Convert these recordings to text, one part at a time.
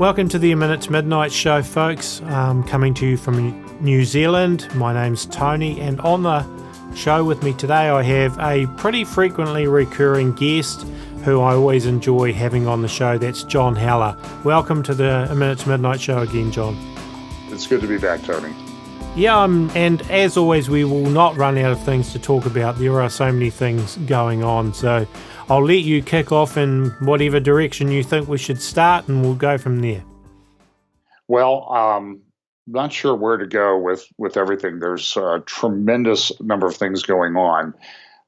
Welcome to the A Minute to Midnight show, folks. Coming to you from New Zealand. My name's Tony, and on the show with me today I have a pretty frequently recurring guest who I always enjoy having on the show. That's John Haller. Welcome to the A Minute to Midnight show again, John. It's good to be back, Tony. Yeah, and as always, we will not run out of things to talk about. There are so many things going on, so I'll let you kick off in whatever direction you think we should start, and we'll go from there. Well, not sure where to go with everything. There's a tremendous number of things going on.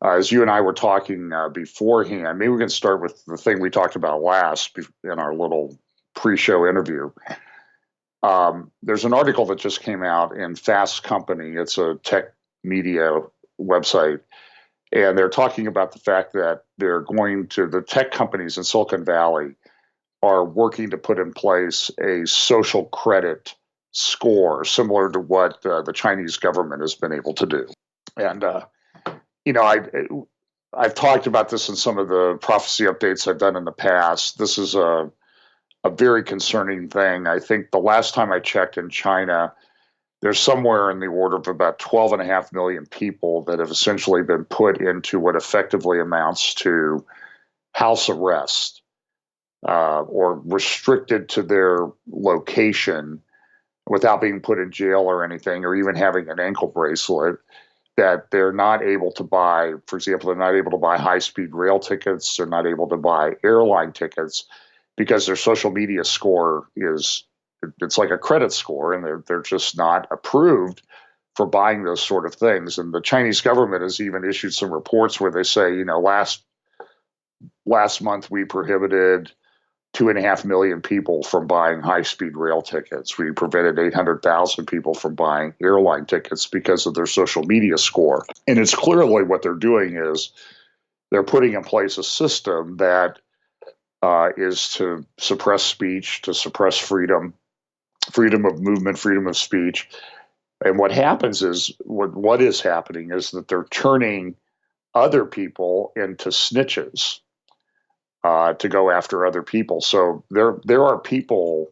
As you and I were talking beforehand, maybe we can start with the thing we talked about last in our little pre-show interview. There's an article that just came out in Fast Company. It's a tech media website. And they're talking about the fact that the tech companies in Silicon Valley are working to put in place a social credit score, similar to what the Chinese government has been able to do. And, I've talked about this in some of the prophecy updates I've done in the past. This is a very concerning thing. I think the last time I checked in China, there's somewhere in the order of about 12.5 million people that have essentially been put into what effectively amounts to house arrest or restricted to their location without being put in jail or anything, or even having an ankle bracelet, that they're not able to buy, for example, they're not able to buy high-speed rail tickets, they're not able to buy airline tickets, because their social media score it's like a credit score, and they're just not approved for buying those sort of things. And the Chinese government has even issued some reports where they say, last month we prohibited 2.5 million people from buying high-speed rail tickets. We prevented 800,000 people from buying airline tickets because of their social media score. And it's clearly what they're doing is they're putting in place a system that is to suppress speech, to suppress freedom of movement, freedom of speech. And what happens is, what is happening is that they're turning other people into snitches to go after other people. So there are people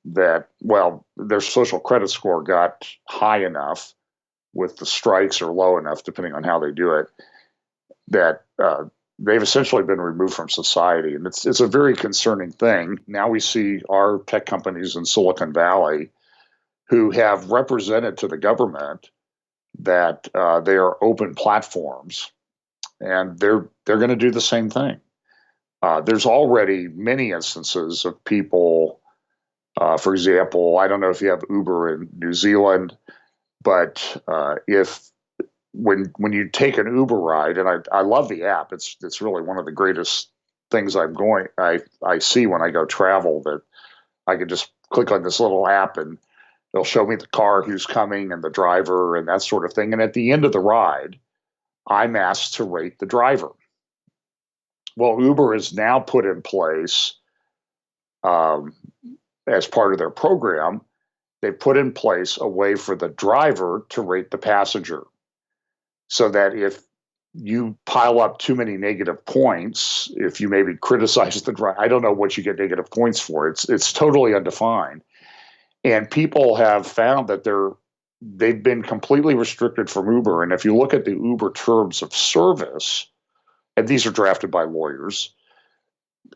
their social credit score got high enough with the strikes, or low enough, depending on how they do it, that they've essentially been removed from society. And it's a very concerning thing. Now we see our tech companies in Silicon Valley who have represented to the government that they are open platforms, and they're going to do the same thing. There's already many instances of people, for example, I don't know if you have Uber in New Zealand, but when you take an Uber ride, and I love the app, it's really one of the greatest things I see when I go travel, that I can just click on this little app and they'll show me the car, who's coming, and the driver, and that sort of thing. And at the end of the ride, I'm asked to rate the driver. Well, Uber has now put in place, as part of their program, they put in place a way for the driver to rate the passenger. So that if you pile up too many negative points, if you maybe criticize the driver, I don't know what you get negative points for. It's totally undefined. And people have found that they've been completely restricted from Uber. And if you look at the Uber terms of service, and these are drafted by lawyers,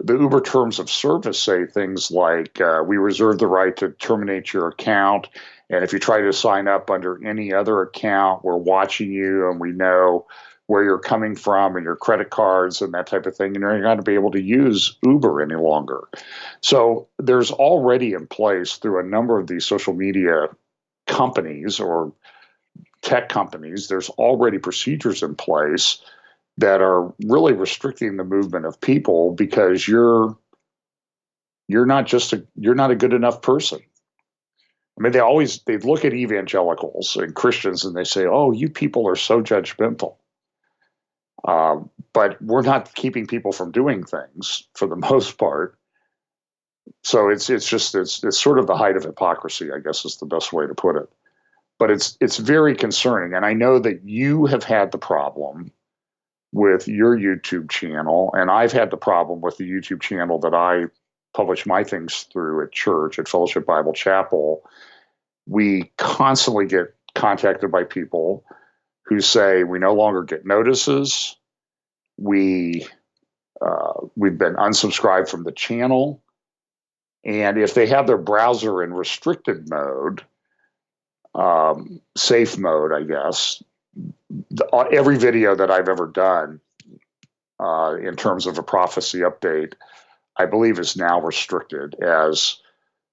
the Uber terms of service say things like, we reserve the right to terminate your account. And if you try to sign up under any other account, we're watching you and we know where you're coming from and your credit cards and that type of thing. And you're not going to be able to use Uber any longer. So there's already in place through a number of these social media companies or tech companies, there's already procedures in place that are really restricting the movement of people, because you're not a good enough person. I mean, they look at evangelicals and Christians and they say, "Oh, you people are so judgmental." But we're not keeping people from doing things for the most part. So it's sort of the height of hypocrisy, I guess, is the best way to put it. But it's very concerning, and I know that you have had the problem with your YouTube channel, and I've had the problem with the YouTube channel that I publish my things through at church, at Fellowship Bible Chapel, we constantly get contacted by people who say we no longer get notices. We've been unsubscribed from the channel. And if they have their browser in restricted mode, safe mode, I guess, every video that I've ever done in terms of a prophecy update, I believe is now restricted as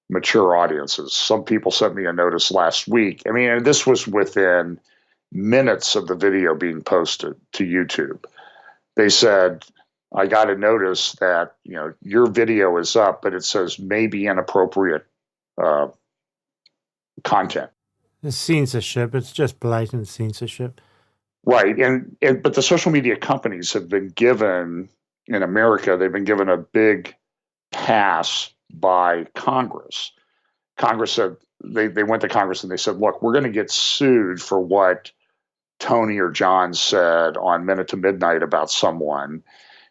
mature audiences. Some people sent me a notice last week. I mean, and this was within minutes of the video being posted to YouTube. They said, I got a notice that, your video is up, but it says maybe inappropriate content. The censorship, it's just blatant censorship. Right. But the social media companies have been given, in America, they've been given a big pass by Congress. Congress said, they went to Congress and they said, look, we're going to get sued for what Tony or John said on Minute to Midnight about someone.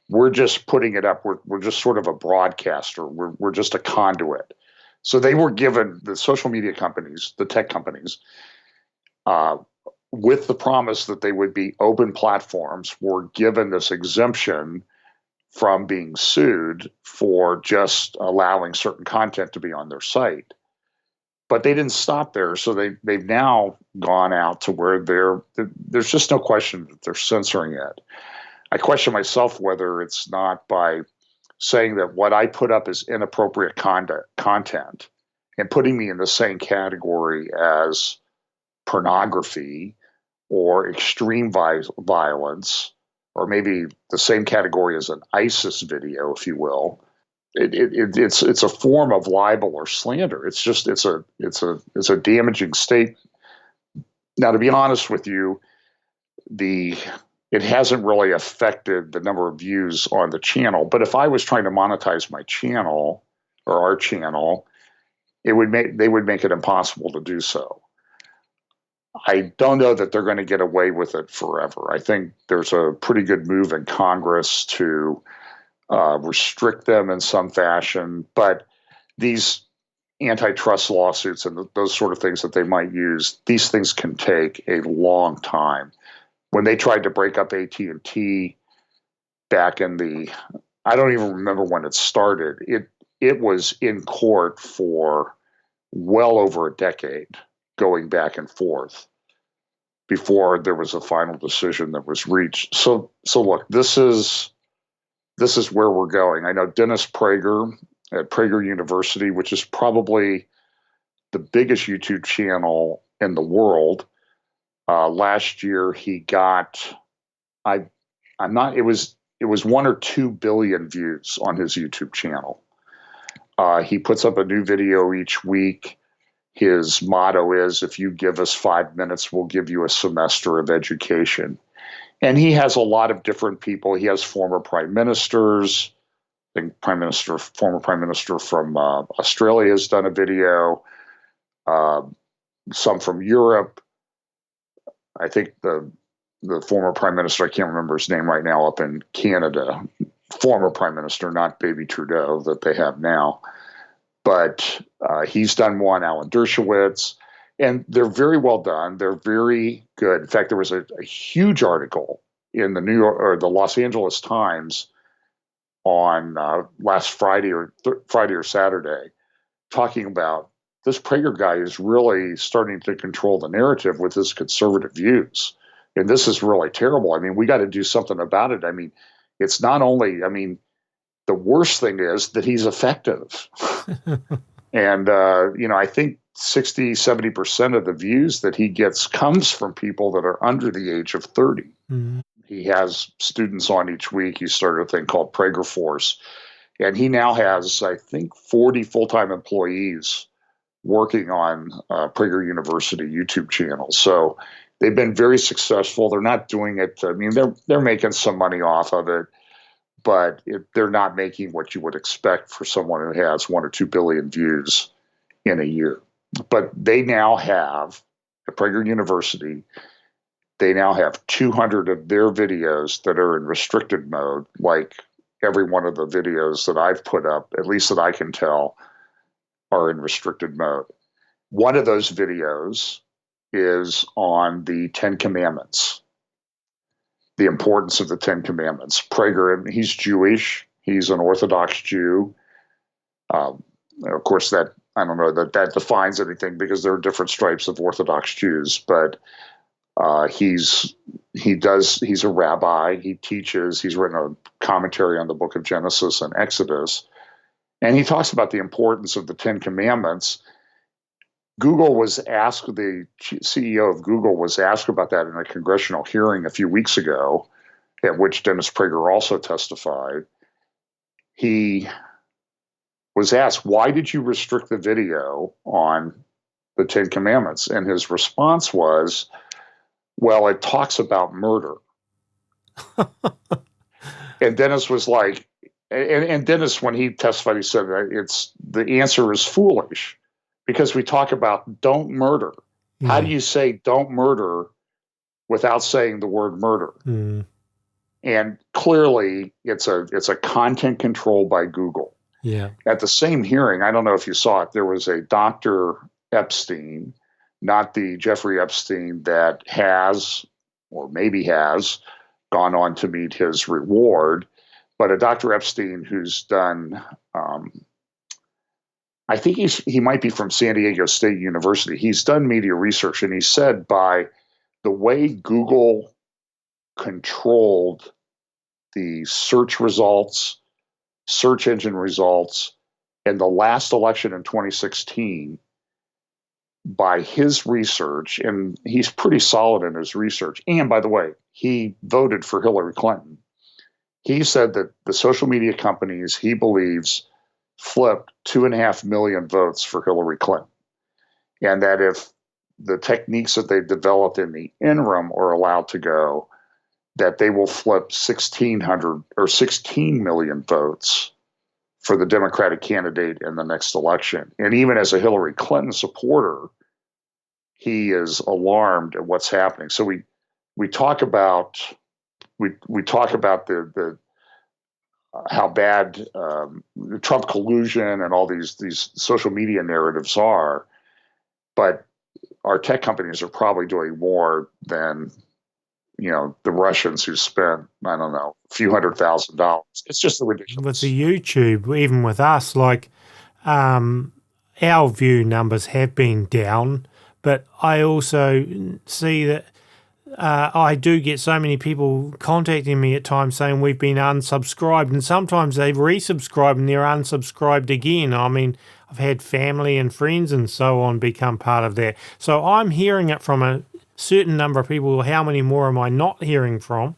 We're just putting it up. We're just sort of a broadcaster. We're just a conduit. So they were given, the social media companies, the tech companies, with the promise that they would be open platforms, were given this exemption from being sued for just allowing certain content to be on their site. But they didn't stop there. So they've now gone out to where there's just no question that they're censoring it. I question myself whether it's not by saying that what I put up is inappropriate content and putting me in the same category as pornography or extreme violence, or maybe the same category as an ISIS video, if you will. It's a form of libel or slander. It's a damaging statement. Now, to be honest with you, it hasn't really affected the number of views on the channel. But if I was trying to monetize my channel or our channel, they would make it impossible to do so. I don't know that they're going to get away with it forever. I think there's a pretty good move in Congress to restrict them in some fashion. But these antitrust lawsuits and those sort of things that they might use, these things can take a long time. When they tried to break up AT&T back in I don't even remember when it started. It was in court for well over a decade, going back and forth before there was a final decision that was reached. So look, this is where we're going. I know Dennis Prager at Prager University, which is probably the biggest YouTube channel in the world. Last year he got, it was 1 or 2 billion views on his YouTube channel. He puts up a new video each week. His motto is, if you give us 5 minutes, we'll give you a semester of education. And he has a lot of different people. He has former prime ministers. I think former prime minister from Australia has done a video. Some from Europe. I think the former prime minister, I can't remember his name right now, up in Canada. Former prime minister, not baby Trudeau that they have now. But he's done one, Alan Dershowitz, and they're very well done. They're very good. In fact, there was a huge article in the New York or the Los Angeles Times on last Friday or Saturday, talking about this Prager guy is really starting to control the narrative with his conservative views, and this is really terrible. I mean, we got to do something about it. I mean, it's not only. I mean, the worst thing is that he's effective. And, I think 60-70% of the views that he gets comes from people that are under the age of 30. Mm-hmm. He has students on each week. He started a thing called Prager Force. And he now has, I think, 40 full-time employees working on Prager University YouTube channel. So they've been very successful. They're not doing it. I mean, they're making some money off of it. But they're not making what you would expect for someone who has 1 or 2 billion views in a year. But they now have, at Prager University, they now have 200 of their videos that are in restricted mode, like every one of the videos that I've put up, at least that I can tell, are in restricted mode. One of those videos is on the Ten Commandments, the importance of the Ten Commandments. Prager, he's Jewish. He's an Orthodox Jew. Of course, that I don't know that defines anything because there are different stripes of Orthodox Jews. But he's a rabbi. He teaches. He's written a commentary on the Book of Genesis and Exodus, and he talks about the importance of the Ten Commandments. Google was asked, the CEO of Google was asked about that in a congressional hearing a few weeks ago, at which Dennis Prager also testified. He was asked, why did you restrict the video on the Ten Commandments? And his response was, well, it talks about murder. And Dennis was like, and Dennis, when he testified, he said that the answer is foolish. Because we talk about don't murder. Mm. How do you say don't murder without saying the word murder? Mm. And clearly, it's a content control by Google. Yeah. At the same hearing, I don't know if you saw it, there was a Dr. Epstein, not the Jeffrey Epstein that has, or maybe has, gone on to meet his reward, but a Dr. Epstein who's done... I think he might be from San Diego State University. He's done media research, and he said by the way Google controlled the search results, search engine results, and the last election in 2016, by his research, and he's pretty solid in his research, and by the way, he voted for Hillary Clinton. He said that the social media companies, he believes, flipped 2.5 million votes for Hillary Clinton. And that if the techniques that they've developed in the interim are allowed to go, that they will flip 1,600 or 16 million votes for the Democratic candidate in the next election. And even as a Hillary Clinton supporter, he is alarmed at what's happening. So we talk about the how bad the Trump collusion and all these social media narratives are, but our tech companies are probably doing more than the Russians who spent, I don't know, a few $100,000. It's just ridiculous. With the YouTube, even with us, like our view numbers have been down, but I also see that I do get so many people contacting me at times saying we've been unsubscribed, and sometimes they've resubscribed and they're unsubscribed again. I mean, I've had family and friends and so on become part of that. So I'm hearing it from a certain number of people. How many more am I not hearing from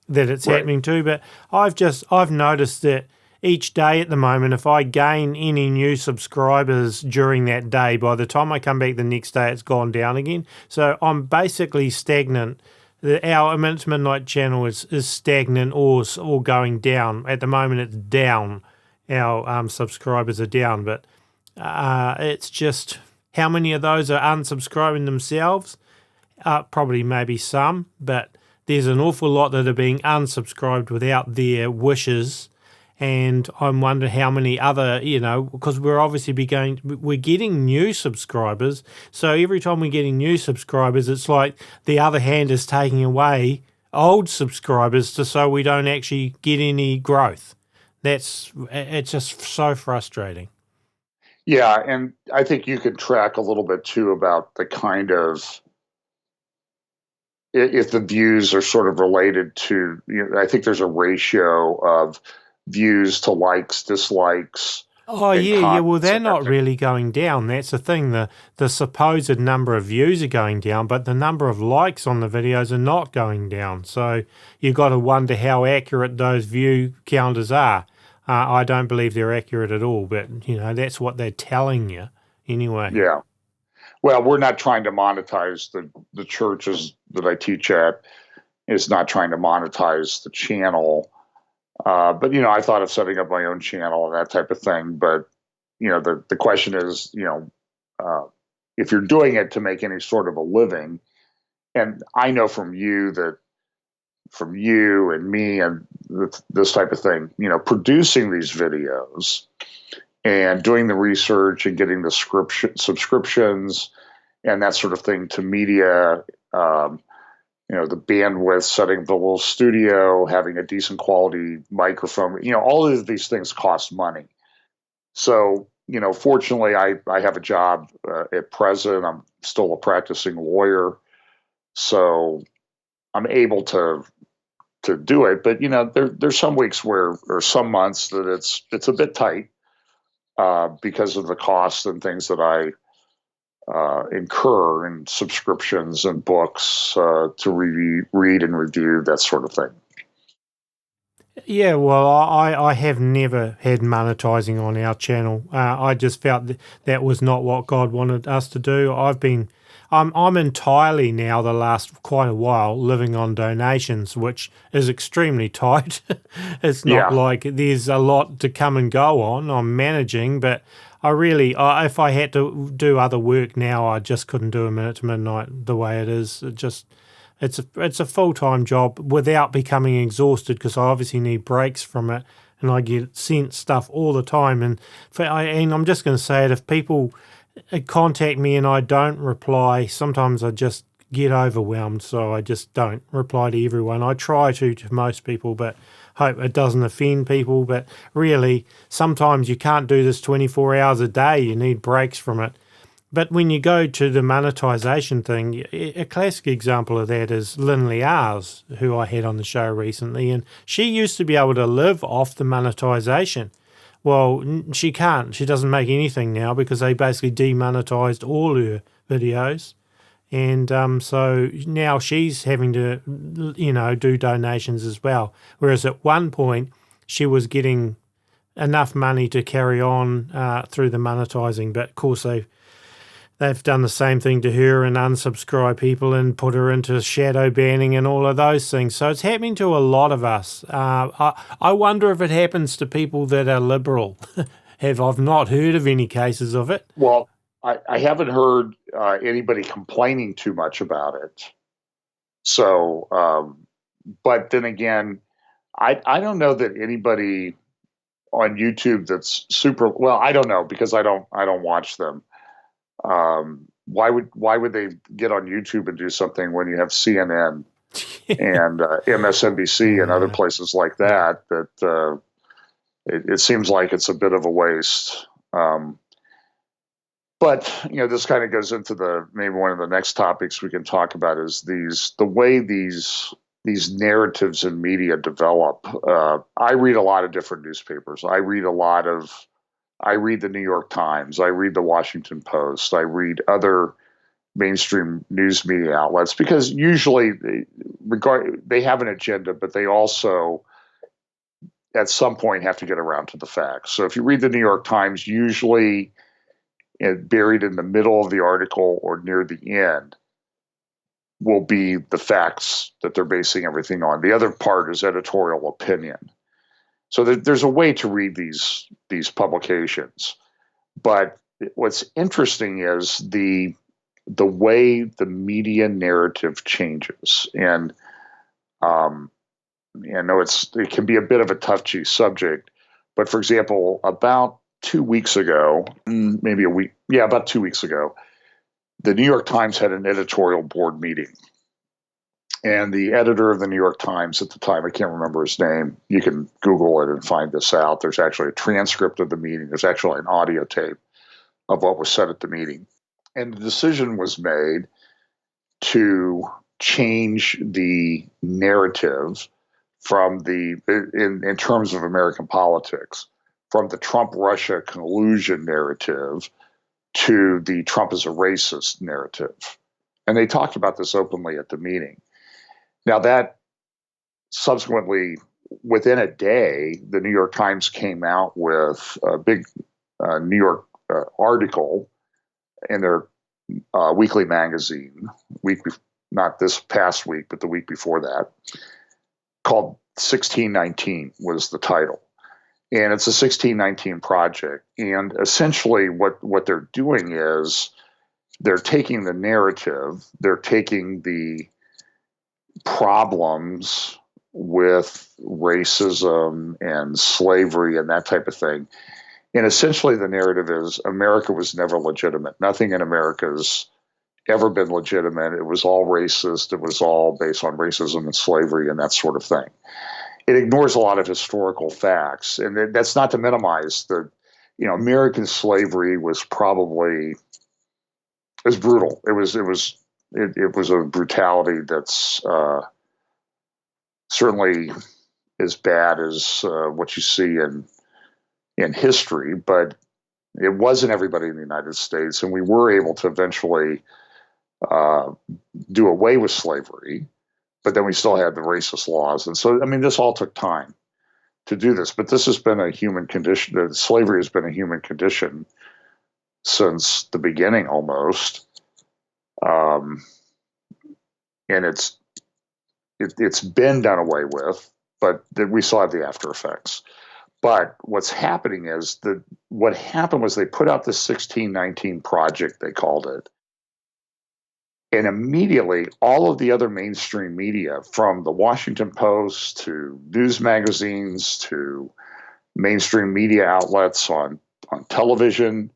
that it's happening to? But I've noticed that each day at the moment, if I gain any new subscribers during that day, by the time I come back the next day, it's gone down again. So I'm basically stagnant. Our It's Midnight channel is stagnant or going down. At the moment, it's down. Our subscribers are down, but it's just how many of those are unsubscribing themselves? Probably maybe some, but there's an awful lot that are being unsubscribed without their wishes. And I'm wondering how many other, because we're obviously we're getting new subscribers. So every time we're getting new subscribers, it's like the other hand is taking away old subscribers so we don't actually get any growth. It's just so frustrating. Yeah, and I think you could track a little bit too about the kind of, if the views are sort of related to, I think there's a ratio of views to likes, dislikes. Oh, yeah. Well, they're not really going down. That's the thing. The supposed number of views are going down, but the number of likes on the videos are not going down. So you've got to wonder how accurate those view counters are. I don't believe they're accurate at all, but, that's what they're telling you anyway. Yeah. Well, we're not trying to monetize the churches that I teach at. Is not trying to monetize the channel. But, I thought of setting up my own channel and that type of thing. But, the question is, if you're doing it to make any sort of a living, and I know from you that from you and me and this type of thing, producing these videos and doing the research and getting the subscriptions and that sort of thing to media, the bandwidth, setting the little studio, having a decent quality microphone, all of these things cost money. So, fortunately, I have a job at present. I'm still a practicing lawyer, so I'm able to do it. But there's some weeks or some months that it's a bit tight because of the costs and things that I incur in subscriptions and books to read and review, that sort of thing. Yeah, well, I have never had monetizing on our channel. I just felt that was not what God wanted us to do. I'm entirely now the last quite a while living on donations, which is extremely tight. It's not like there's a lot to come and go on. I'm managing, but if I had to do other work now, I just couldn't do a minute to midnight the way it is. It's a full-time job without becoming exhausted, because I obviously need breaks from it, and I get sent stuff all the time. And I'm just going to say it, if people contact me and I don't reply, sometimes I just get overwhelmed, so I just don't reply to everyone. I try to most people, but hope it doesn't offend people. But really, sometimes you can't do this 24 hours a day. You need breaks from it. But when you go to the monetization thing, a classic example of that is Lynn Liars, who I had on the show recently, and she used to be able to live off the monetization. Well, she can't. She doesn't make anything now because they basically demonetized all her videos. And so now she's having to, do donations as well. Whereas at one point, she was getting enough money to carry on through the monetizing. But of course, they've done the same thing to her and unsubscribe people and put her into shadow banning and all of those things. So it's happening to a lot of us. I wonder if it happens to people that are liberal. I've not heard of any cases of it. Well, I haven't heard anybody complaining too much about it. So, but then again, I don't know that anybody on YouTube that's super, well, I don't know, because I don't watch them. Why would they get on YouTube and do something when you have CNN and MSNBC and other places like that? That it seems like it's a bit of a waste. But this kind of goes into maybe one of the next topics we can talk about is the way these narratives in media develop. I read a lot of different newspapers. I read the New York Times. I read the Washington Post. I read other mainstream news media outlets because usually they have an agenda, but they also at some point have to get around to the facts. So if you read the New York Times, usually buried in the middle of the article or near the end will be the facts that they're basing everything on. The other part is editorial opinion. So there's a way to read these publications, but what's interesting is the way the media narrative changes, and I know it can be a bit of a touchy subject, but for example, about 2 weeks ago, maybe a week, about 2 weeks ago, the New York Times had an editorial board meeting. And the editor of the New York Times at the time, I can't remember his name. You can Google it and find this out. There's actually a transcript of the meeting. There's actually an audio tape of what was said at the meeting. And the decision was made to change the narrative from in terms of American politics, from the Trump-Russia collusion narrative to the Trump is a racist narrative. And they talked about this openly at the meeting. Now, that subsequently, within a day, the New York Times came out with a big New York article in their weekly magazine, not this past week, but the week before that, called 1619 was the title. And it's a 1619 project. And essentially what they're doing is they're taking the narrative, they're taking the problems with racism and slavery and that type of thing. And essentially the narrative is America was never legitimate. Nothing in America's ever been legitimate. It was all racist. It was all based on racism and slavery and that sort of thing. It ignores a lot of historical facts. And that's not to minimize American slavery was probably, it was brutal. It was a brutality that's certainly as bad as what you see in history, but it wasn't everybody in the United States, and we were able to eventually do away with slavery, but then we still had the racist laws. And so, I mean, this all took time to do this, but this has been a human condition. Slavery has been a human condition since the beginning almost. And it's been done away with, but we still have the after effects. But what's happening is what happened was they put out this 1619 project, they called it. And immediately all of the other mainstream media, from the Washington Post to news magazines to mainstream media outlets on television,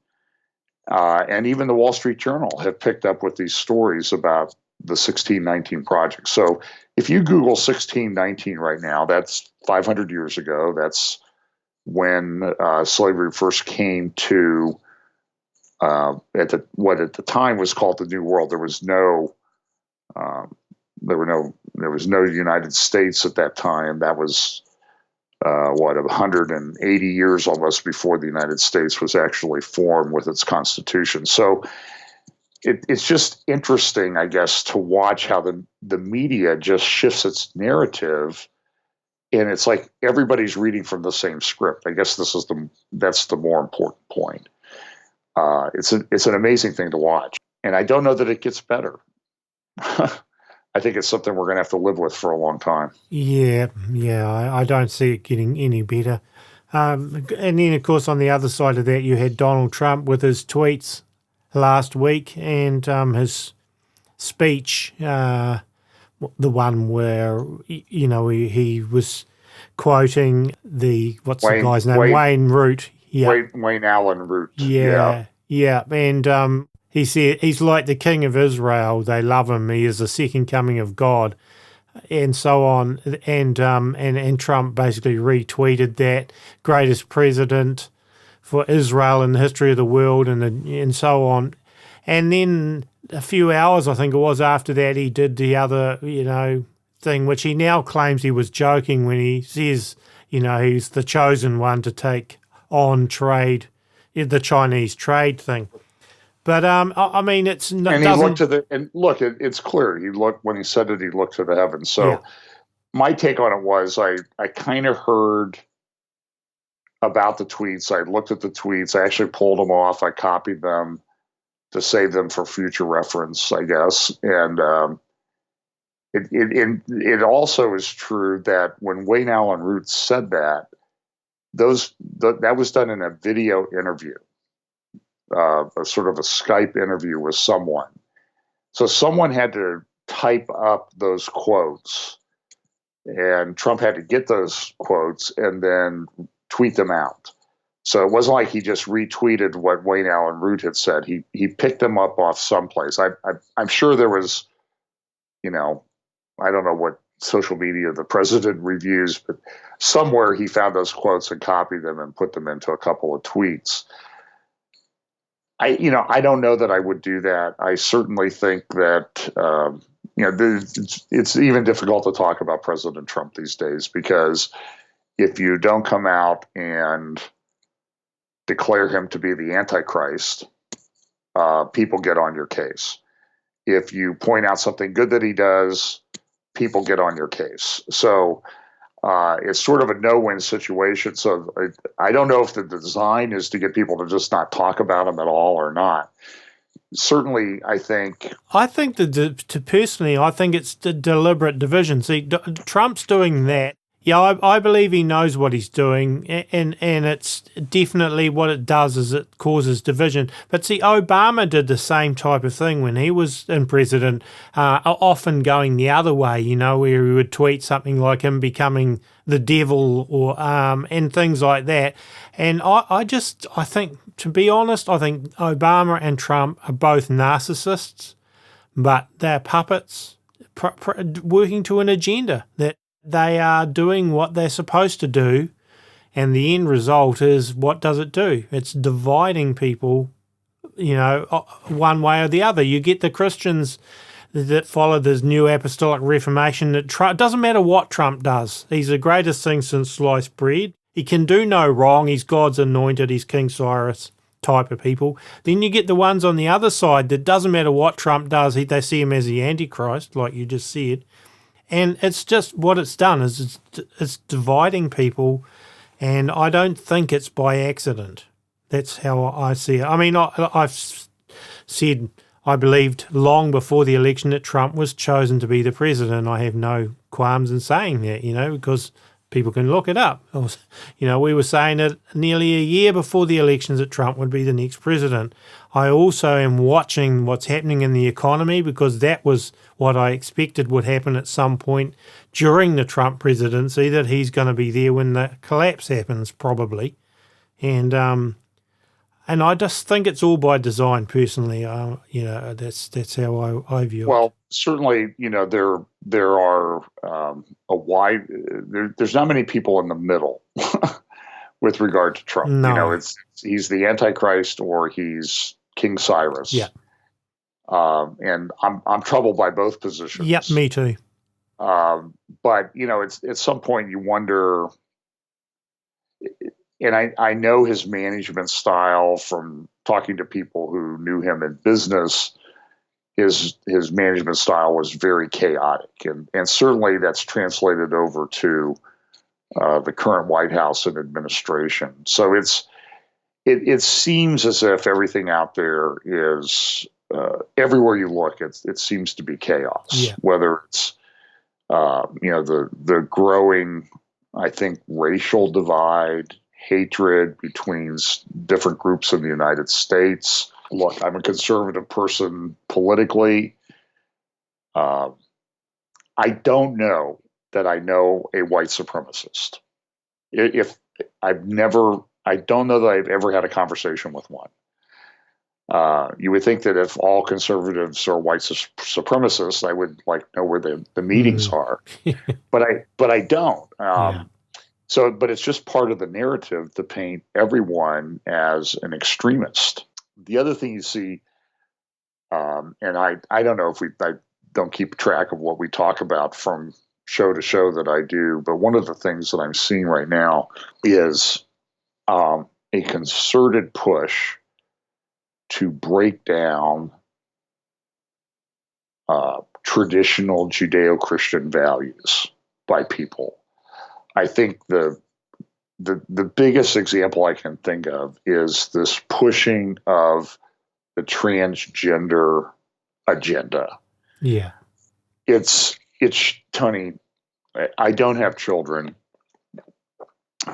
and even the Wall Street Journal, have picked up with these stories about the 1619 project. So if you Google 1619 right now, that's 500 years ago. That's when slavery first came to what at the time was called the New World. There was no United States at that time. That was 180 years almost before the United States was actually formed with its constitution. So it's just interesting, I guess, to watch how the media just shifts its narrative. And it's like everybody's reading from the same script. I guess that's the more important point. It's an amazing thing to watch, and I don't know that it gets better. I think it's something we're going to have to live with for a long time. Yeah, I don't see it getting any better. And then, of course, on the other side of that, you had Donald Trump with his tweets last week and his speech, the one where, he was quoting the guy's name? Wayne Root. Yeah. Wayne Allen Root. Yeah. And he said he's like the king of Israel. They love him. He is the second coming of God, and so on. And Trump basically retweeted that, greatest president for Israel in the history of the world, and so on. And then a few hours, I think it was, after that, he did the other, thing, which he now claims he was joking when he says, he's the chosen one to take on trade, the Chinese trade thing. But I mean, it's not. And he looked it's clear. When he said it, he looked to the heavens. So my take on it was, I kind of heard about the tweets. I looked at the tweets. I actually pulled them off. I copied them to save them for future reference, I guess. And it also is true that when Wayne Allen Root said that, that was done in a video interview, a sort of a Skype interview with someone. So someone had to type up those quotes, and Trump had to get those quotes and then tweet them out. So it wasn't like he just retweeted what Wayne Allen Root had said. He picked them up off someplace. I'm sure there was, I don't know what social media the president reviews, but somewhere he found those quotes and copied them and put them into a couple of tweets. I don't know that I would do that. I certainly think that, it's even difficult to talk about President Trump these days, because if you don't come out and declare him to be the Antichrist, people get on your case. If you point out something good that he does, people get on your case. So it's sort of a no-win situation. So I don't know if the design is to get people to just not talk about him at all or not. Certainly, I think personally, I think it's the deliberate division. See, Trump's doing that Yeah, I believe he knows what he's doing, and it's definitely what it does is it causes division. But see, Obama did the same type of thing when he was in president, often going the other way, where he would tweet something like him becoming the devil or and things like that. And I think, to be honest, I think Obama and Trump are both narcissists, but they're puppets working to an agenda that they are doing what they're supposed to do, and the end result is, what does it do? It's dividing people, one way or the other. You get the Christians that follow this new apostolic reformation that Trump, doesn't matter what Trump does. He's the greatest thing since sliced bread. He can do no wrong. He's God's anointed. He's King Cyrus type of people. Then you get the ones on the other side that doesn't matter what Trump does. They see him as the Antichrist, like you just said. And it's just what it's done is it's dividing people, and I don't think it's by accident. That's how I see it. I mean, I've said I believed long before the election that Trump was chosen to be the president. I have no qualms in saying that, because people can look it up. We were saying it nearly a year before the elections that Trump would be the next president. I also am watching what's happening in the economy, because that was what I expected would happen at some point during the Trump presidency, that he's going to be there when the collapse happens, probably. And I just think it's all by design, personally. That's how I view it. Well, certainly, there are there's not many people in the middle with regard to Trump. No. He's the Antichrist or he's King Cyrus. Yeah. And I'm troubled by both positions. Yep, me too. But it's at some point you wonder, and I know his management style from talking to people who knew him in business. His management style was very chaotic, and certainly that's translated over to the current White House and administration. So it seems as if everything out there is everywhere you look, it seems to be chaos. Yeah. Whether it's the growing, I think, racial divide, hatred between different groups in the United States. Look, I'm a conservative person politically. I don't know that I know a white supremacist. I don't know that I've ever had a conversation with one. You would think that if all conservatives are white supremacists, I would know where the meetings are, but I don't. But it's just part of the narrative to paint everyone as an extremist. The other thing you see, and I don't know if I don't keep track of what we talk about from show to show that I do, but one of the things that I'm seeing right now is a concerted push to break down traditional Judeo-Christian values by people. I think the biggest example I can think of is this pushing of the transgender agenda. Yeah. It's Tony, I don't have children.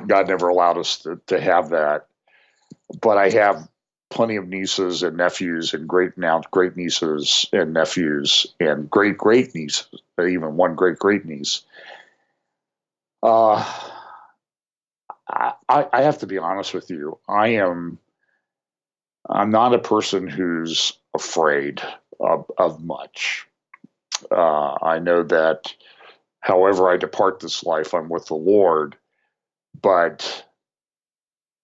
God never allowed us to have that. But I have plenty of nieces and nephews and great nieces and nephews and great nieces, even one great niece. I have to be honest with you. I'm not a person who's afraid of much. I know that however I depart this life, I'm with the Lord, but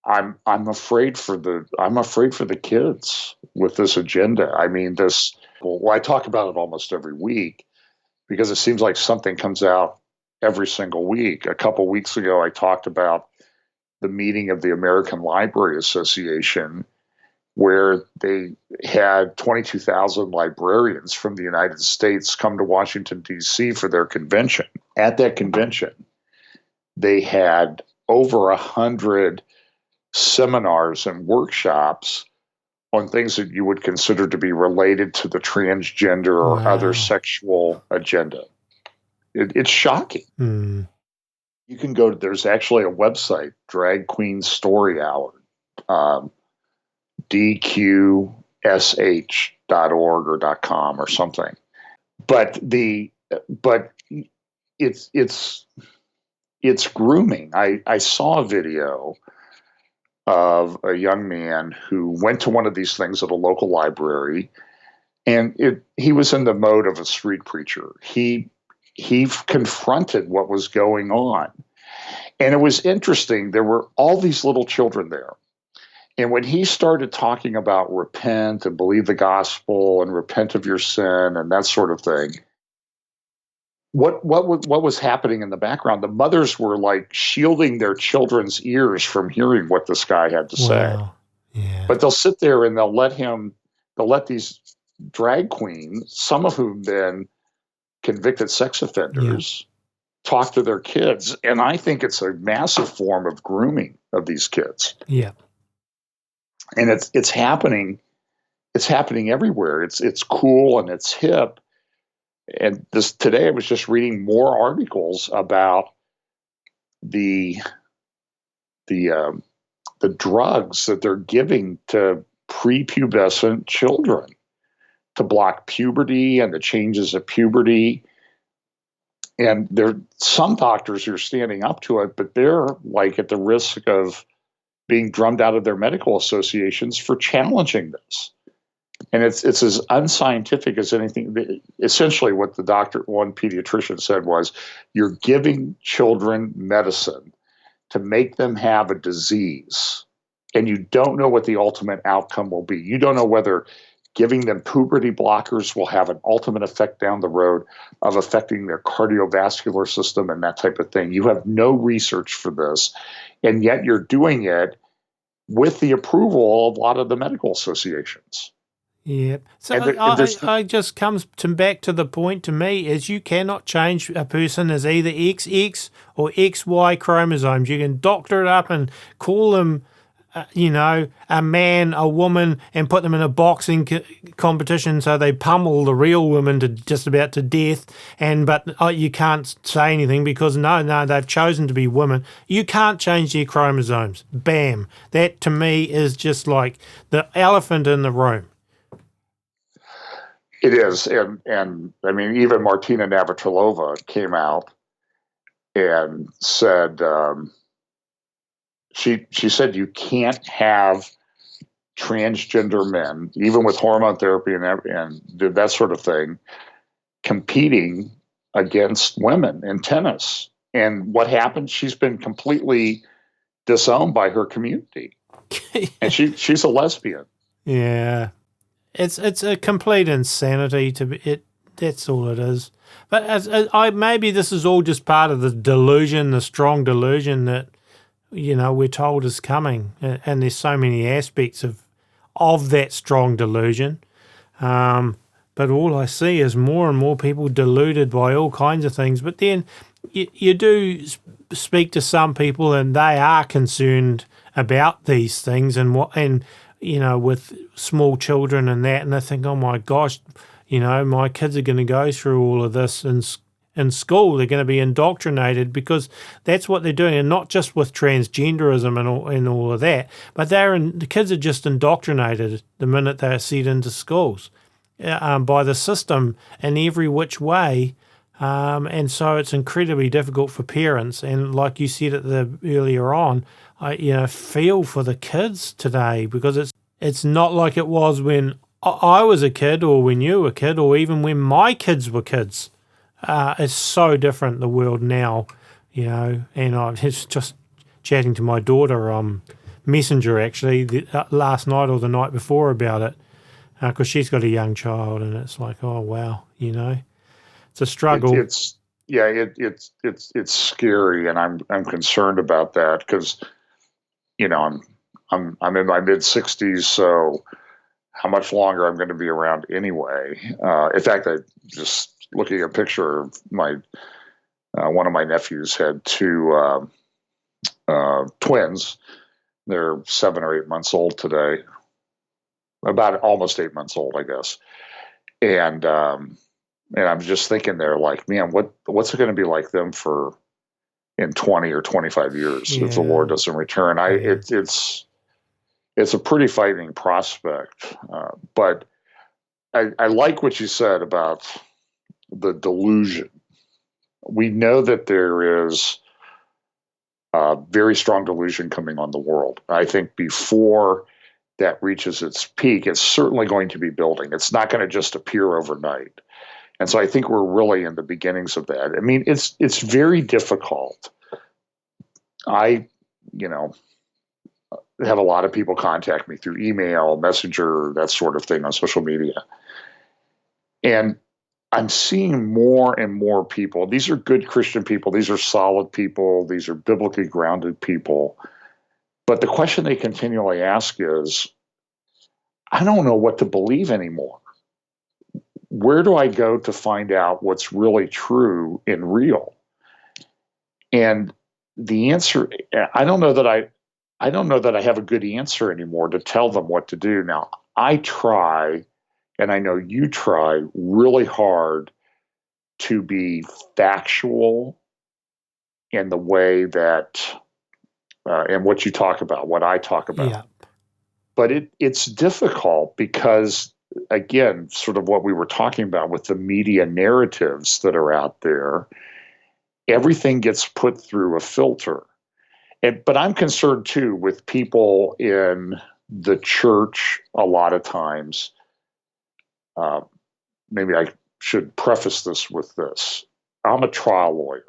I'm afraid for the kids with this agenda. I mean, I talk about it almost every week because it seems like something comes out every single week. A couple weeks ago, I talked about the meeting of the American Library Association, where they had 22,000 librarians from the United States come to Washington, D.C. for their convention. At that convention, they had over 100 seminars and workshops on things that you would consider to be related to the transgender or other sexual agenda. It's shocking. You can go to, there's actually a website, Drag Queen Story Hour, um, dqsh.org or .com or something. But but it's it's grooming. I saw a video of a young man who went to one of these things at a local library, and he was in the mode of a street preacher. He confronted what was going on, and it was interesting. There were all these little children there, and when he started talking about repent and believe the gospel and repent of your sin and that sort of thing, what was happening in the background? The mothers were like shielding their children's ears from hearing what this guy had to say. Wow. Yeah. But they'll sit there and they'll let these drag queens, some of whom been convicted sex offenders, talk to their kids. And I think it's a massive form of grooming of these kids. Yeah. And it's happening everywhere. It's cool and it's hip. And today I was just reading more articles about the drugs that they're giving to prepubescent children to block puberty and the changes of puberty. And there some doctors are standing up to it, but they're like at the risk of being drummed out of their medical associations for challenging this. And it's as unscientific as anything. Essentially, what one pediatrician said was, you're giving children medicine to make them have a disease, and you don't know what the ultimate outcome will be. You don't know whether giving them puberty blockers will have an ultimate effect down the road of affecting their cardiovascular system and that type of thing. You have no research for this, and yet you're doing it with the approval of a lot of the medical associations. Yeah. So I just comes back to the point to me is you cannot change a person as either XX or XY chromosomes. You can doctor it up and call them, a man, a woman, and put them in a boxing competition so they pummel the real women to just about to death. But you can't say anything because no, they've chosen to be women. You can't change their chromosomes. Bam. That to me is just like the elephant in the room. It is, and I mean, even Martina Navratilova came out and said she said you can't have transgender men, even with hormone therapy and that sort of thing, competing against women in tennis. And what happened? She's been completely disowned by her community, and she's a lesbian. Yeah. It's a complete insanity to be it. That's all it is. But maybe this is all just part of the delusion, the strong delusion that we're told is coming, and there's so many aspects of that strong delusion. But all I see is more and more people deluded by all kinds of things. But then you do speak to some people, and they are concerned about these things with small children and that, and they think, oh my gosh, my kids are going to go through all of this in school. They're going to be indoctrinated because that's what they're doing, and not just with transgenderism and all of that, but the kids are just indoctrinated the minute they're sent into schools by the system in every which way. And so it's incredibly difficult for parents. And like you said earlier on, I feel for the kids today because it's not like it was when I was a kid or when you were a kid or even when my kids were kids. It's so different, the world now, and I was just chatting to my daughter Messenger actually last night or the night before about it because she's got a young child, and it's like, oh, wow, it's a struggle. It's scary, and I'm concerned about that because, I'm in my mid 60s, so how much longer I'm going to be around anyway? In fact, I just looking at a picture of one of my nephews had two twins. They're 7 or 8 months old today, about almost 8 months old, I guess. And I'm just thinking, they're like, man, what's it going to be like them for in 20 or 25 years if the Yeah. Lord doesn't return. Yeah. It's a pretty frightening prospect. But I like what you said about the delusion. We know that there is a very strong delusion coming on the world. I think before that reaches its peak, it's certainly going to be building. It's not going to just appear overnight. And so I think we're really in the beginnings of that. I mean, it's very difficult. I, you know, have a lot of people contact me through email, messenger, that sort of thing on social media. And I'm seeing more and more people. These are good Christian people. These are solid people. These are biblically grounded people. But the question they continually ask is, I don't know what to believe anymore. Where do I go to find out what's really true and real? And the answer, I don't know that I have a good answer anymore to tell them what to do. Now, I try, and I know you try really hard to be factual in the way that, and what you talk about, what I talk about. Yeah. But it's difficult because, again, sort of what we were talking about with the media narratives that are out there, everything gets put through a filter. But I'm concerned too with people in the church a lot of times. Maybe I should preface this with this. I'm a trial lawyer.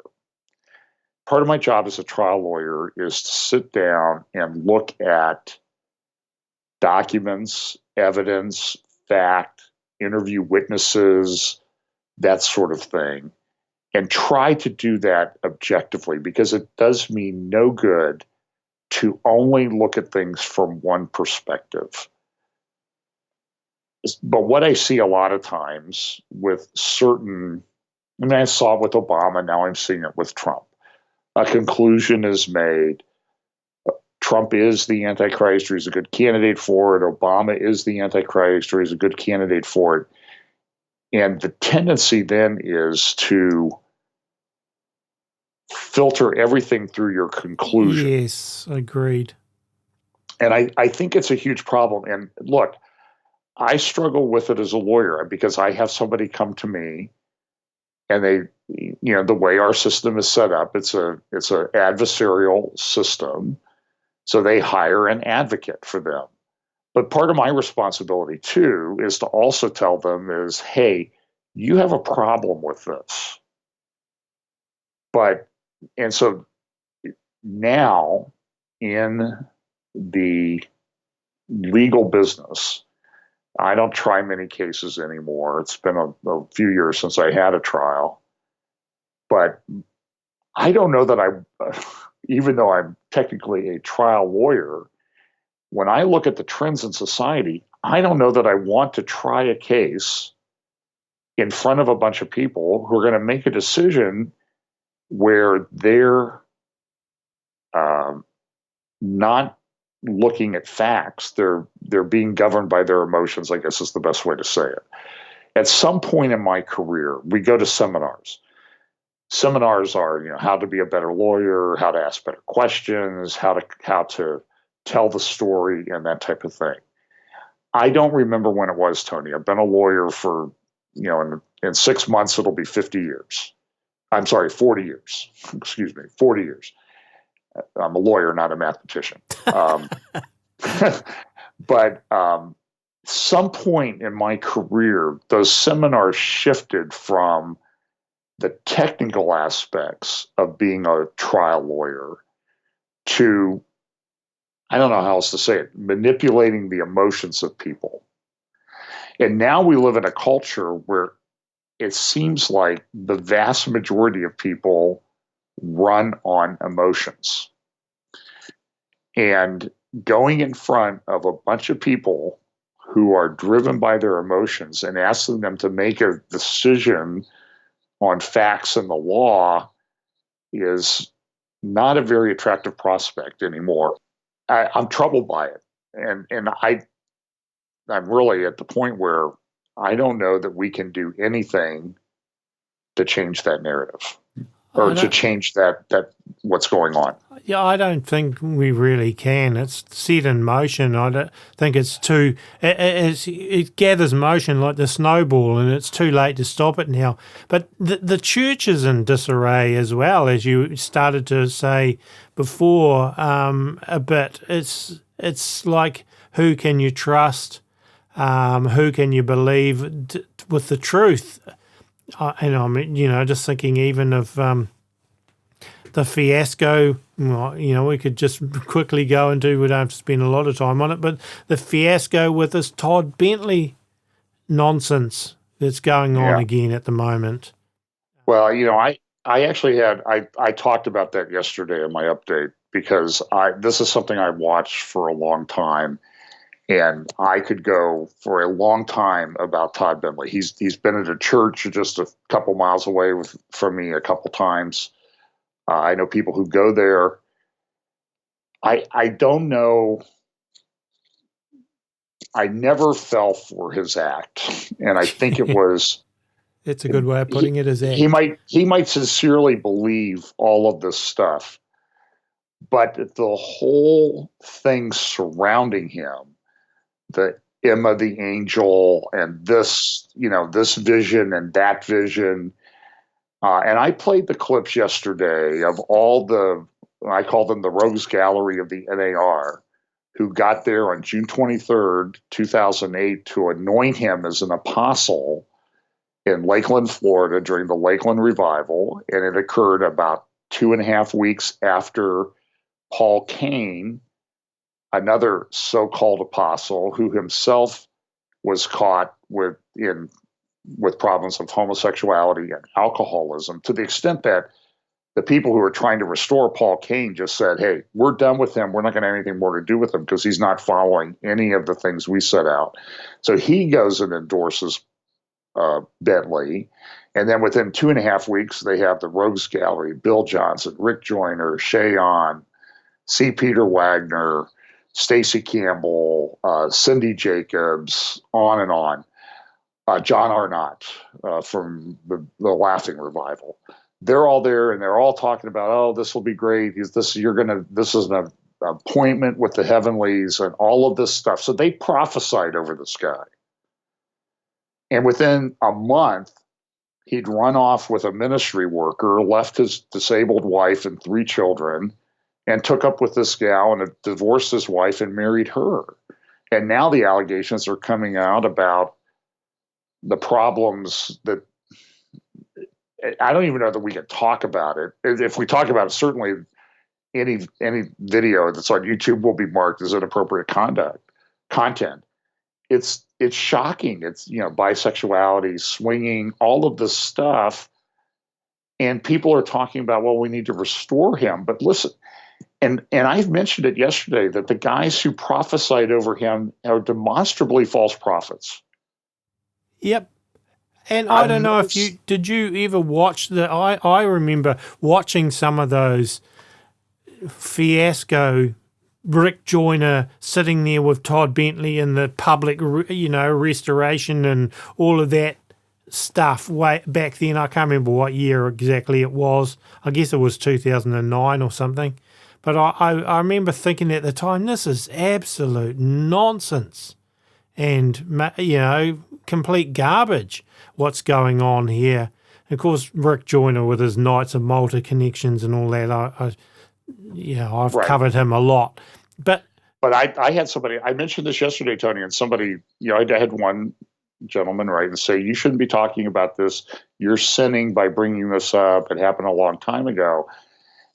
Part of my job as a trial lawyer is to sit down and look at documents, evidence, fact, interview witnesses, that sort of thing, and try to do that objectively, because it does me no good to only look at things from one perspective. But what I see a lot of times with certain, I mean, I saw it with Obama, now I'm seeing it with Trump. A conclusion is made. Trump is the Antichrist, or he's a good candidate for it. Obama is the Antichrist, or he's a good candidate for it. And the tendency then is to filter everything through your conclusion. Yes, agreed. And I think it's a huge problem. And look, I struggle with it as a lawyer because I have somebody come to me and they, the way our system is set up, it's an adversarial system. So they hire an advocate for them. But part of my responsibility too is to also tell them is, hey, you have a problem with this. And so now in the legal business, I don't try many cases anymore. It's been a few years since I had a trial. But I don't know that even though I'm technically a trial lawyer, when I look at the trends in society, I don't know that I want to try a case in front of a bunch of people who are going to make a decision where they're not looking at facts. They're being governed by their emotions, I guess is the best way to say it. At some point in my career, we go to seminars. Seminars are, how to be a better lawyer, how to ask better questions, how to tell the story, and that type of thing. I don't remember when it was, Tony. I've been a lawyer for, in 6 months, it'll be 50 years. I'm sorry, 40 years. Excuse me, 40 years. I'm a lawyer, not a mathematician. But some point in my career, those seminars shifted from the technical aspects of being a trial lawyer to, I don't know how else to say it, manipulating the emotions of people. And now we live in a culture where it seems like the vast majority of people run on emotions. And going in front of a bunch of people who are driven by their emotions and asking them to make a decision on facts and the law is not a very attractive prospect anymore. I'm troubled by it. And I'm really at the point where I don't know that we can do anything to change that narrative. or to change that what's going on. Yeah, I don't think we really can. It's set in motion. I don't think it's too. It gathers motion like the snowball, and it's too late to stop it now. But the church is in disarray as well, as you started to say before a bit. It's like, who can you trust? Who can you believe with the truth? And I'm just thinking even of the fiasco. Well, we could just quickly go into. We don't have to spend a lot of time on it, but the fiasco with this Todd Bentley nonsense that's going on again at the moment. Well, I actually I talked about that yesterday in my update, because this is something I watched for a long time, and I could go for a long time about Todd Bentley. He's been at a church just a couple miles away from me a couple times. I know people who go there. I don't know. I never fell for his act, and I think it was. It's a good way of putting it. His act. He might sincerely believe all of this stuff, but the whole thing surrounding him, the Emma the angel, and this vision and that vision. And I played the clips yesterday of all I call them the rogues gallery of the NAR, who got there on June 23rd, 2008 to anoint him as an apostle in Lakeland, Florida during the Lakeland revival. And it occurred about 2.5 weeks after Paul Cain, another so-called apostle who himself was caught with problems of homosexuality and alcoholism, to the extent that the people who were trying to restore Paul Cain just said, hey, we're done with him. We're not going to have anything more to do with him because he's not following any of the things we set out. So he goes and endorses Bentley. And then within 2.5 weeks, they have the rogues gallery, Bill Johnson, Rick Joyner, Shay On, C. Peter Wagner, Stacey Campbell, Cindy Jacobs, on and on. John Arnott from the Laughing Revival. They're all there, and they're all talking about, oh, this will be great. This is an appointment with the heavenlies and all of this stuff. So they prophesied over this guy. And within a month, he'd run off with a ministry worker, left his disabled wife and 3 children, and took up with this gal and divorced his wife and married her. And now the allegations are coming out about the problems that I don't even know that we can talk about it. If we talk about it, certainly any video that's on YouTube will be marked as inappropriate content. It's shocking. It's bisexuality, swinging, all of this stuff, and people are talking about, well, we need to restore him. But listen, and I've mentioned it yesterday that the guys who prophesied over him are demonstrably false prophets. Yep. And I don't know if did you ever watch I remember watching some of those fiasco, Rick Joyner sitting there with Todd Bentley in the public, restoration and all of that stuff way back then. I can't remember what year exactly it was. I guess it was 2009 or something. But I remember thinking at the time, this is absolute nonsense. And, complete garbage, what's going on here. Of course, Rick Joyner with his Knights of Malta connections and all that, I've covered him a lot. But I had somebody, I mentioned this yesterday, Tony, and somebody, I had one gentleman write and say, you shouldn't be talking about this. You're sinning by bringing this up. It happened a long time ago.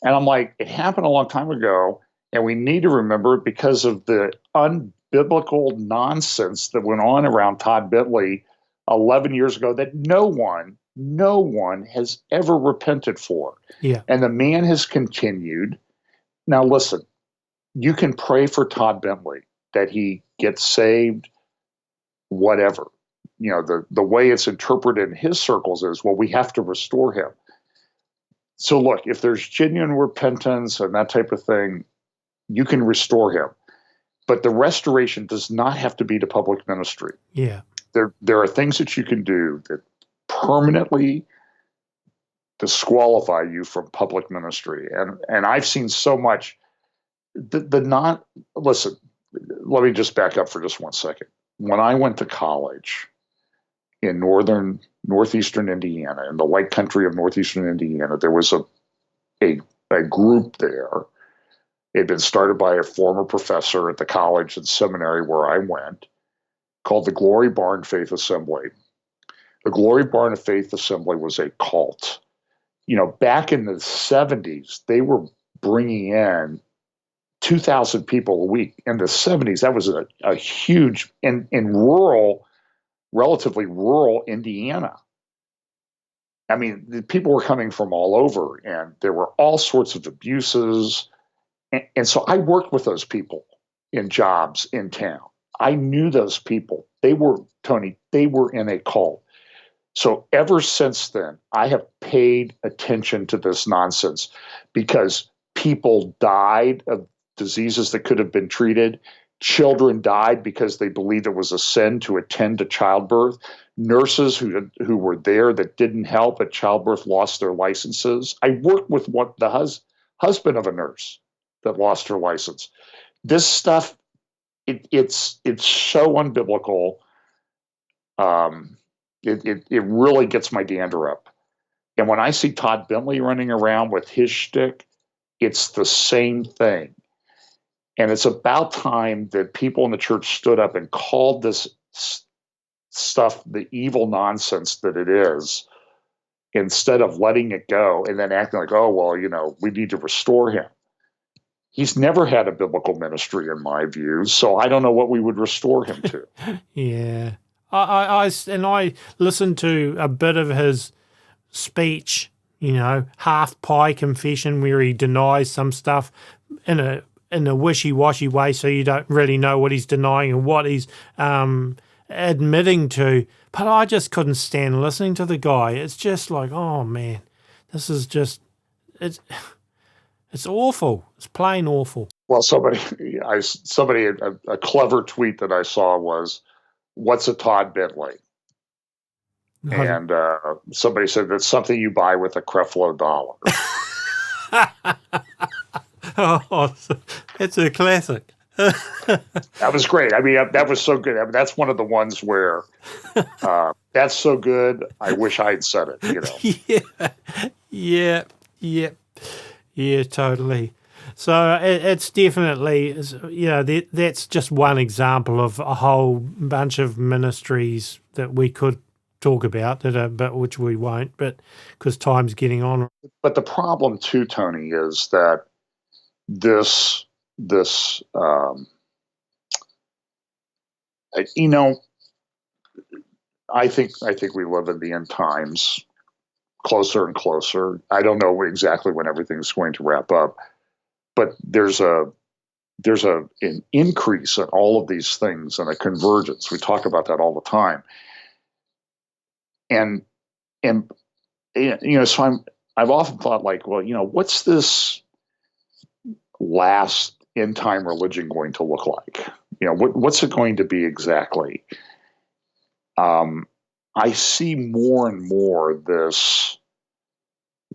And I'm like, it happened a long time ago, and we need to remember it because of the unbiblical nonsense that went on around Todd Bentley 11 years ago that no one has ever repented for. Yeah. And the man has continued. Now, listen, you can pray for Todd Bentley that he gets saved, whatever. The way it's interpreted in his circles is, well, we have to restore him. So look, if there's genuine repentance and that type of thing, you can restore him. But the restoration does not have to be to public ministry. Yeah. There are things that you can do that permanently disqualify you from public ministry. And I've seen so much. Listen, let me just back up for just 1 second. When I went to college in northeastern Indiana, in the White Country of northeastern Indiana, there was a group there. It had been started by a former professor at the college and seminary where I went, called the Glory Barn Faith Assembly. The Glory Barn Faith Assembly was a cult. Back in the 70s, they were bringing in 2,000 people a week. In the 70s, that was a huge, in relatively rural Indiana. I mean, the people were coming from all over, and there were all sorts of abuses. And so I worked with those people in jobs in town. I knew those people. They were in a cult. So ever since then, I have paid attention to this nonsense because people died of diseases that could have been treated. Children died because they believed it was a sin to attend to childbirth. Nurses who were there that didn't help at childbirth lost their licenses. I worked with the husband of a nurse that lost her license. This stuff, it's so unbiblical. It really gets my dander up. And when I see Todd Bentley running around with his shtick, it's the same thing. And it's about time that people in the church stood up and called this stuff the evil nonsense that it is, instead of letting it go and then acting like, oh, well, we need to restore him. He's never had a biblical ministry, in my view, so I don't know what we would restore him to. Yeah. I listened to a bit of his speech, half pie confession, where he denies some stuff in a wishy-washy way, so you don't really know what he's denying and what he's admitting to. But I just couldn't stand listening to the guy. It's just like, oh man, this is just it's awful. It's plain awful. Well, a clever tweet that I saw was, "What's a Todd Bentley?" And somebody said, that's something you buy with a Creflo dollar. Oh, it's a classic. That was great. I mean, that was so good. I mean, that's one of the ones where that's so good, I wish I had said it, Yeah, totally. So it's definitely, that's just one example of a whole bunch of ministries that we could talk about, but which we won't, but because time's getting on. But the problem too, Tony, is that this I think we live in the end times, closer and closer. I don't know exactly when everything's going to wrap up, but there's an increase in all of these things and a convergence. We talk about that all the time. And so I've often thought, like, well, what's this last end time religion going to look like? What's it going to be exactly? I see more and more this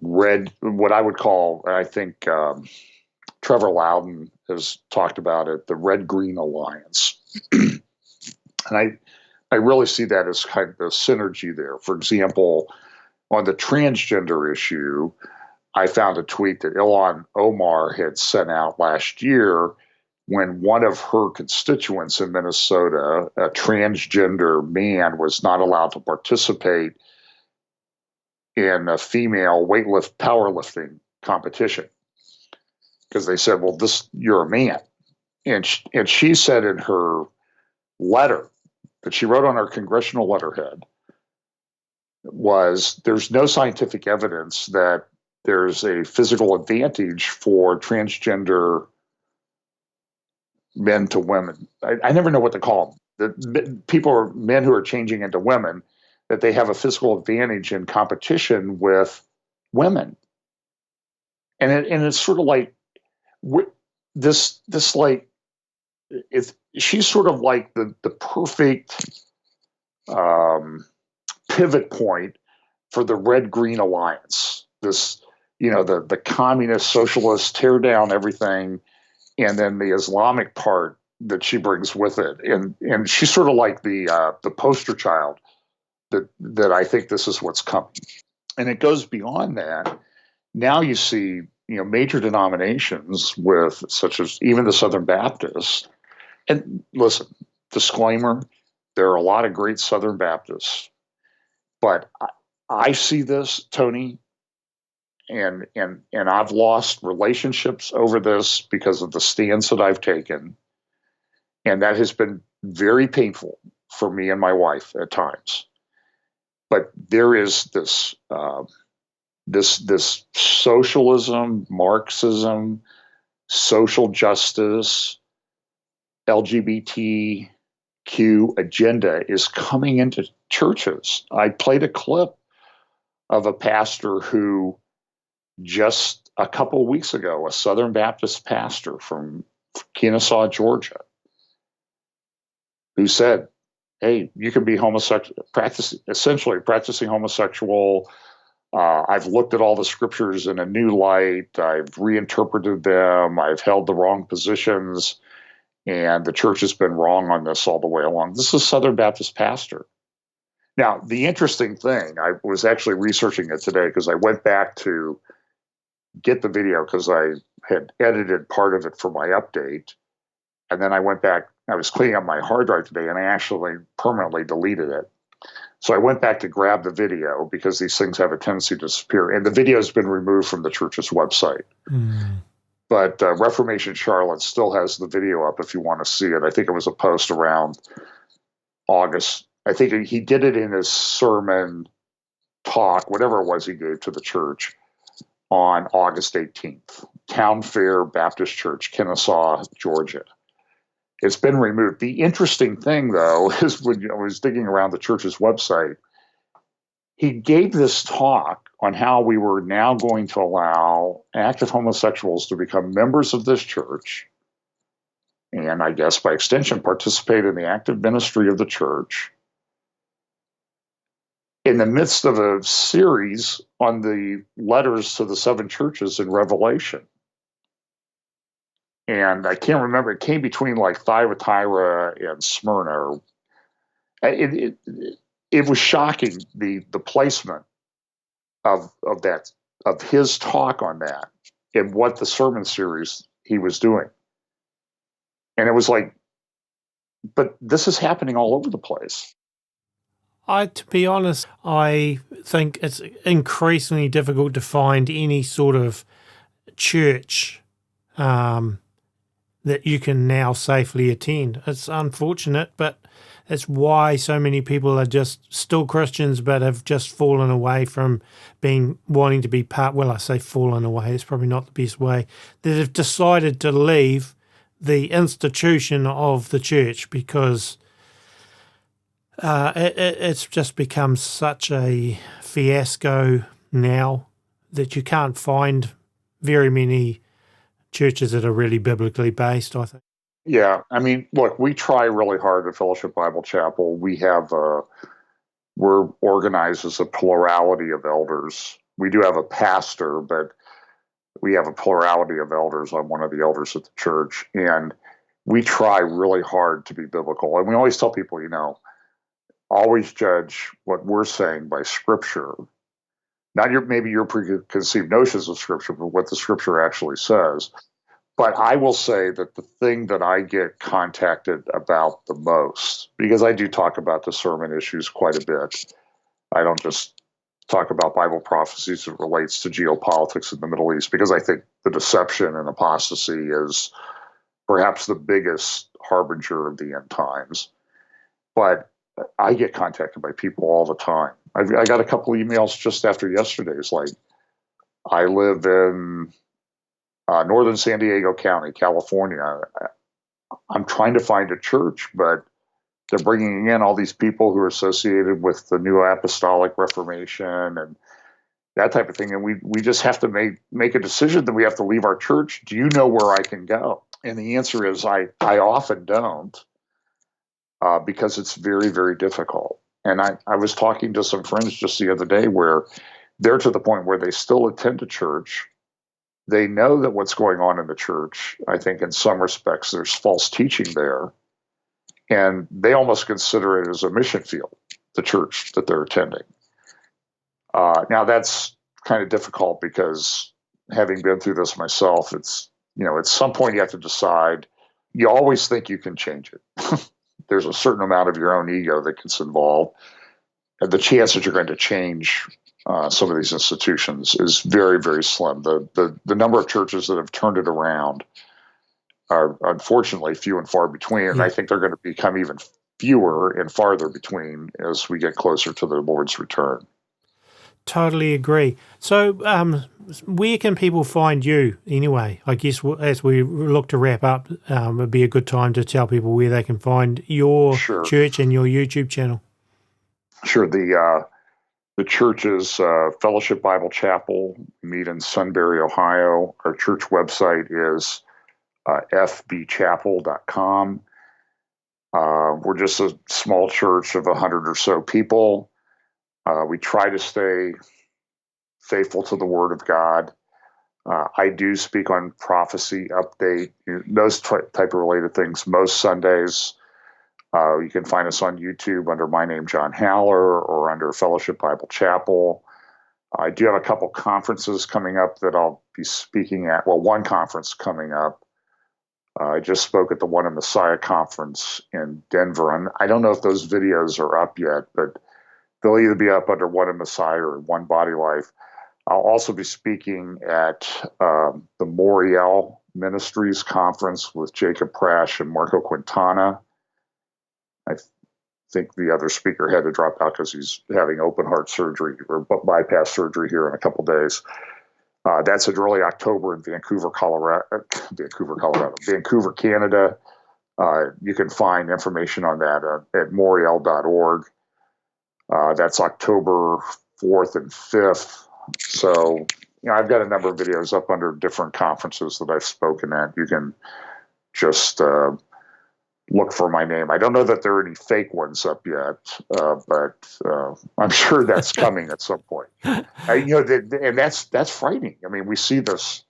what I would call, I think Trevor Loudon has talked about it, the red-green alliance. And I really see that as kind of the synergy there. For example, on the transgender issue, I found a tweet that Ilhan Omar had sent out last year when one of her constituents in Minnesota, a transgender man, was not allowed to participate in a female powerlifting competition. Because they said, well, you're a man. And she said in her letter that she wrote on her congressional letterhead was, there's no scientific evidence that there's a physical advantage for transgender men to women. I never know what to call them. Men who are changing into women, that they have a physical advantage in competition with women. And it's sort of like this like, she's sort of like the perfect pivot point for the red-green alliance. this, the communist socialist tear down everything, and then the Islamic part that she brings with it, and she's sort of like the poster child that I think this is what's coming, and it goes beyond that. Now you see, major denominations with such as even the Southern Baptists, and listen, disclaimer, there are a lot of great Southern Baptists, but I see this, Tony, and I've lost relationships over this because of the stance that I've taken, and that has been very painful for me and my wife at times. But there is this socialism, Marxism, social justice, LGBTQ agenda is coming into churches. I played a clip of a pastor who just a couple of weeks ago, a Southern Baptist pastor from Kennesaw, Georgia, who said, hey, you can be essentially practicing homosexual. I've looked at all the scriptures in a new light. I've reinterpreted them. I've held the wrong positions. And the church has been wrong on this all the way along. This is a Southern Baptist pastor. Now, the interesting thing, I was actually researching it today because I went back to get the video because I had edited part of it for my update. And then I went back, I was cleaning up my hard drive today, and I actually permanently deleted it. So I went back to grab the video because these things have a tendency to disappear. And the video has been removed from the church's website. Mm. But Reformation Charlotte still has the video up if you want to see it. I think it was a post around August. I think he did it in his sermon talk, whatever it was he gave to the church, on August 18th. Town Fair Baptist Church, Kennesaw, Georgia. It's been removed. The interesting thing, though, is when I was digging around the church's website, he gave this talk on how we were now going to allow active homosexuals to become members of this church and, I guess, by extension, participate in the active ministry of the church in the midst of a series on the letters to the 7 churches in Revelation. And I can't remember, it came between like Thyatira and Smyrna. It was shocking, the placement of his talk on that and what the sermon series he was doing. And it was like, but this is happening all over the place. To be honest, I think it's increasingly difficult to find any sort of church that you can now safely attend. It's unfortunate, but it's why so many people are just still Christians but have just fallen away from wanting to be part. Well, I say fallen away, it's probably not the best way. That have decided to leave the institution of the church because it's just become such a fiasco now that you can't find very many churches that are really biblically based, I think. Yeah, I mean, look, we try really hard at Fellowship Bible Chapel. We're organized as a plurality of elders. We do have a pastor, but we have a plurality of elders. I'm one of the elders at the church, and we try really hard to be biblical. And we always tell people, always judge what we're saying by Scripture, not maybe your preconceived notions of Scripture, but what the Scripture actually says. But I will say that the thing that I get contacted about the most, because I do talk about the sermon issues quite a bit, I don't just talk about Bible prophecies that relates to geopolitics in the Middle East, because I think the deception and apostasy is perhaps the biggest harbinger of the end times. But I get contacted by people all the time. I got a couple of emails just after yesterday's, like, I live in northern San Diego County, California. I'm trying to find a church, but they're bringing in all these people who are associated with the New Apostolic Reformation and that type of thing. And we just have to make a decision that we have to leave our church. Do you know where I can go? And the answer is I often don't, because it's very, very difficult. And I was talking to some friends just the other day where they're to the point where they still attend a church. They know that what's going on in the church, I think in some respects, there's false teaching there. And they almost consider it as a mission field, the church that they're attending. Now, that's kind of difficult because having been through this myself, it's, at some point you have to decide. You always think you can change it. There's a certain amount of your own ego that gets involved. And the chance that you're going to change some of these institutions is very, very slim. The number of churches that have turned it around are unfortunately few and far between. And I think they're going to become even fewer and farther between as we get closer to the Lord's return. Totally agree. So where can people find you anyway? I guess as we look to wrap up, it'd be a good time to tell people where they can find your church and your YouTube channel. Sure. The church is Fellowship Bible Chapel. We meet in Sunbury, Ohio. Our church website is fbchapel.com. We're just a small church of 100 or so people. We try to stay faithful to the Word of God. I do speak on prophecy, update, those type of related things most Sundays. You can find us on YouTube under my name, John Haller, or under Fellowship Bible Chapel. I do have a couple conferences coming up that I'll be speaking at. Well, one conference coming up. I just spoke at the One in Messiah conference in Denver. And I don't know if those videos are up yet, but they'll either be up under One in Messiah or One Body Life. I'll also be speaking at the Moriel Ministries conference with Jacob Prasch and Marco Quintana. I think the other speaker had to drop out because he's having open heart surgery or bypass surgery here in a couple days. That's in early October in Vancouver, Canada. You can find information on that at moriel.org. That's October 4th and 5th. So, I've got a number of videos up under different conferences that I've spoken at. You can just look for my name. I don't know that there are any fake ones up yet, but I'm sure that's coming at some point. And that's frightening. I mean, we see this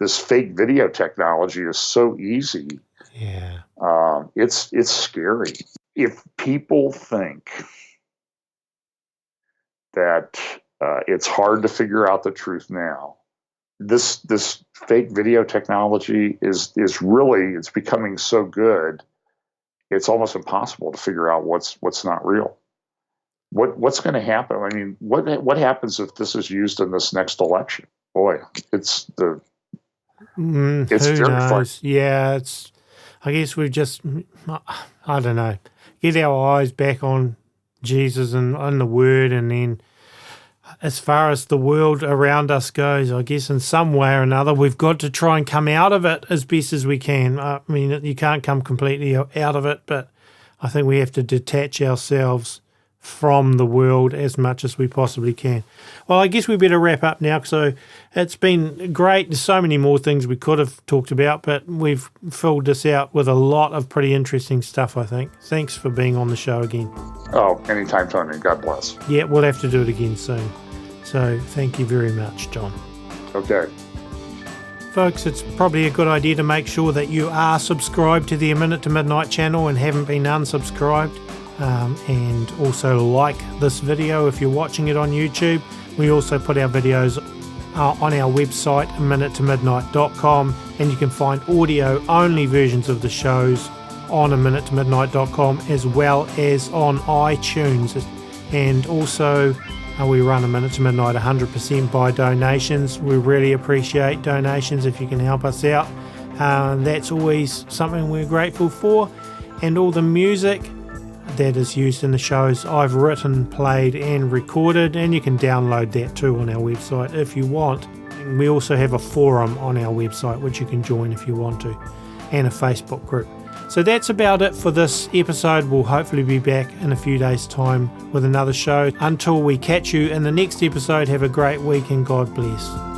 fake video technology is so easy. Yeah, it's scary. If people think that it's hard to figure out the truth now, this fake video technology is really, it's becoming so good, it's almost impossible to figure out what's not real. What's going to happen? I mean, what happens if this is used in this next election? Boy, it's very fun. Yeah, I guess we've just, I don't know, get our eyes back on Jesus and on the Word, and then as far as the world around us goes, I guess in some way or another, we've got to try and come out of it as best as we can. I mean, you can't come completely out of it, but I think we have to detach ourselves from the world as much as we possibly can. Well, I guess we better wrap up now. So it's been great. There's so many more things we could have talked about, but we've filled this out with a lot of pretty interesting stuff, I think. Thanks for being on the show again. Oh, anytime, Tony. God bless. Yeah, we'll have to do it again soon. So thank you very much, John. Okay. Folks, it's probably a good idea to make sure that you are subscribed to the A Minute to Midnight channel and haven't been unsubscribed. And also like this video if you're watching it on YouTube. We also put our videos on our website, aminutetomidnight.com, and you can find audio-only versions of the shows on aminutetomidnight.com as well as on iTunes. And also, we run A Minute to Midnight 100% by donations. We really appreciate donations if you can help us out. That's always something we're grateful for. And all the music that is used in the shows I've written, played and recorded, and you can download that too on our website if you want. And we also have a forum on our website which you can join if you want to, and a Facebook group. So that's about it for this episode. We'll hopefully be back in a few days' time with another show. Until we catch you in the next episode, have a great week and God bless.